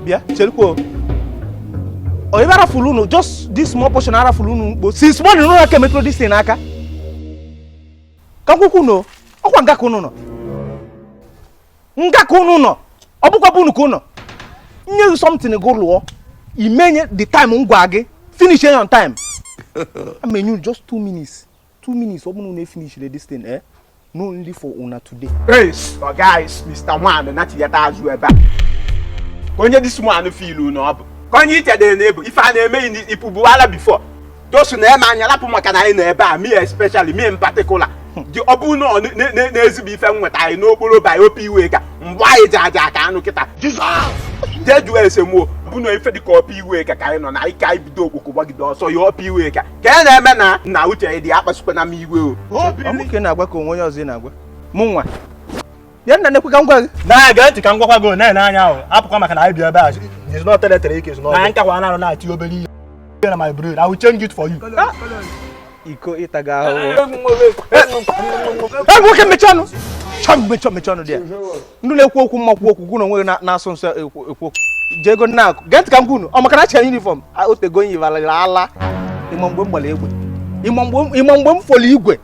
Bia, Chelko. Or if I have just this small portion I have but since morning no can metro this thing aka. Kankukuno, okwangakuno no. Ngakuno no. Obukwabu kuno. Nye something go law. Imenye the time ngwage. Finish on time. I mean you just 2 minutes. 2 minutes obunu na finish this thing no only for una today. Hey, so guys, Mr. One not yet as you back. When you this one feel no can you tell the neighbor if I name ipubuala before those name and yalapu can I me especially me in particular the obuno needs be found what I know by OP waker why jaja can kita Jesus dead you as a more buno if the copy waker kind on I can't do go so your OP waker can I man now tell the upper spin me will I'm looking at what when you're in Munwa. Na ne kuka ngwa na ga nti ka ngwa go na anya apụkwa maka na I bia ba is not territory case no na nka kwa na na ati obeli na my brother I will change it for you iko itaga wo ke mechano cham mechano dia ndu na ekwu okwu mmakwu okwu gu no nwe na asonso ekwu jego na get ka ngunu o maka na cha uniform o te go yivala ala imomgbe mgbale egbe imomgbe mfoli igwe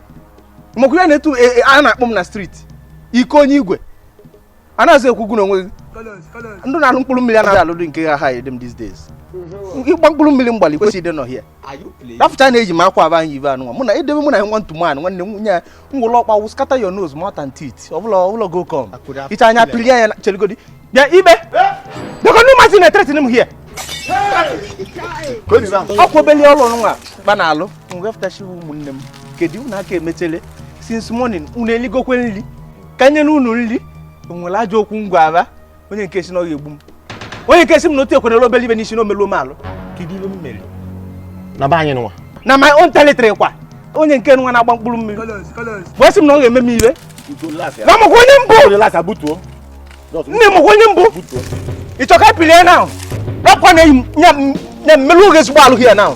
mmakwu ya na etu a na akpom na street iko onye igwe anaze ekwugu n'onwe ndụ na mkpụrụ mmiri anaghị alụdụ nke ha dem these days ịgba mkpụrụ mmiri mgbali kwesị ide nọ here dafụcha na eji m akwa aba anyị ibe anụ mụ na edebe mụ na nwa ntuman nwanne m nwunye ngwụlọ ọkpa wụ scatter your nose more than teeth ọbụla go come ịcha anya pili anya cheligodi bịa ibe dọkọ ndị masị na threaten m here ọkwa obeli ọlụ nwa gba na alụ ngweftachi ụmụnne m kedu na aka emetele since morning unu eligokwe nri kanye n'unu nri onwere aja okwu ngwa aba onye nke si na ọ ga-egbu m onye nke si m na otu ekwenere obele ibe n'isi na omelu malụ kedu ibe m mere na ba anyị nwa na my own territory kwa onye nke nwa na-agba mkpụrụ mmiri bụ si m na ọ ga-eme m ibe na mụkwa onye mbụ nne mụkwa onye mbụ ịchọ ka pilie na rapụkwa na nya mmelu oge ezigbo alụ hia na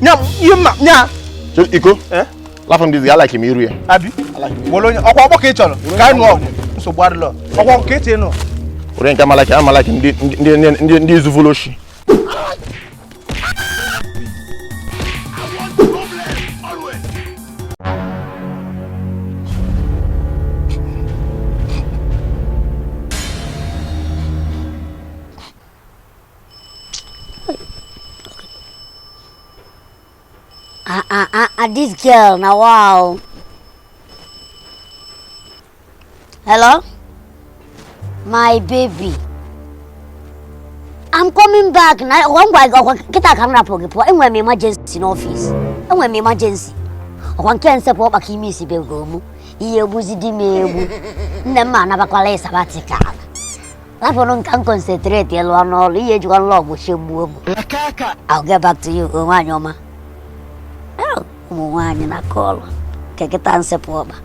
nya ihe mma nya iko Laughing this, I like him here. Abi, Bologna. Ọkwa ọkpọ ka ị chọrọ. Ka anyị nụ ọgụ. Nsogbu adịlọ. Ọkwa ka ị tee nụ. Ore nke amalaki ndị izuvoloshi. This girl now, wow. Hello? My baby. I'm coming back now. One guy got kita camera pocket. And when emergency in office. And when emergency. One can support a kimi si belgomu. Iyo buzi di mebu. Nema na bakwale sabatika. Lapo can concentrate yellow on all. Iye juan log with shemu. I'll get back to you, Omanyoma. Oh, Mwanya na call. Keketanse poba.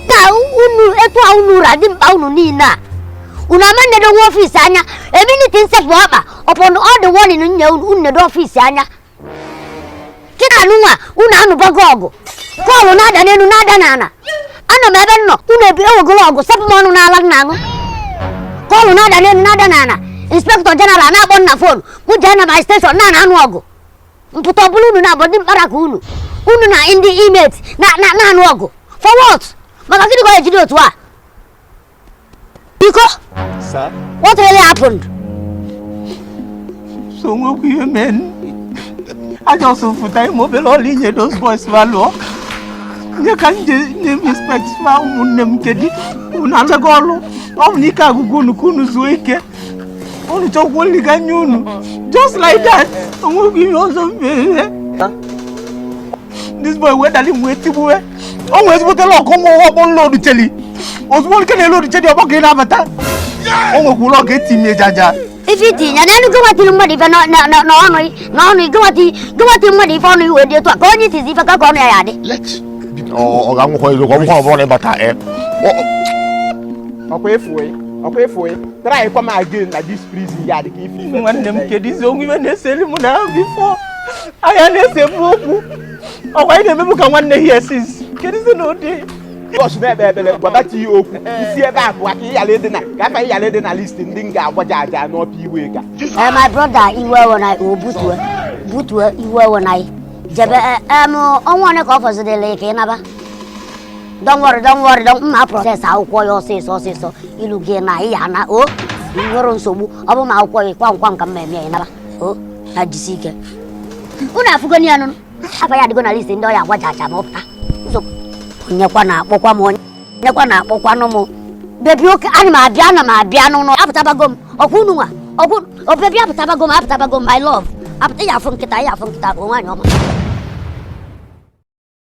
Ka unu eto unu radim pa unu nina. Una mande do office anya. Everything se poba. Upon all the one in unne do office anya. Kika nunwa una anu bagogo. Call nada nenu nada nana. Ano mebe no unu bi ogologo sepu monu na alag nango. Call nada nenu nada nana. Inspector General na bon na phone. Ku jana by station na anu ogo. Mputo bulu na bodi mbaraku unu na in the inmates na anu ogo. For what? Maka kidi kwa ejidi otuwa. Biko? Sir? What really happened? So we men. I just put time mobile all in those boys value. You can't name respect for unem kedi. Unata golo. Omnika gugunu kunu zueke. Only talk only ganyunu. Just like that. I'm going to give you also. This boy went a little waiting. Always put a lock on load to tell you. Was one can load to tell you about getting avatar. Oh, who will get me, Jaja. If it is, and then go at the money for no, go at the money for you with your talk. Only it is if I got on a Let's. Oh, I'm going to go on about that. Okay, for it. Try come again like this prison yard. If you want them kiddies, only when they sell him before. I am a book. Oh, why the people can one day here since? Kiddies no day. Gosh, baby, but you see about what he allowed in a list in Dinga, what I not be wake. My brother, you were when I boot, you were when I. On one of offers the lake, another. Don't worry, don't process how you say so. You look in my yana, oh, you were on so over my way, one come me, oh, I just see it. Una Fugonian, have I had gonna listen to what I am up. So, Yakwana, Pokano more. Baby, animal, my piano, no, after Tabagum, or Punua, or baby, after Tabagum, my love. After you from Kitaya from Kitabo,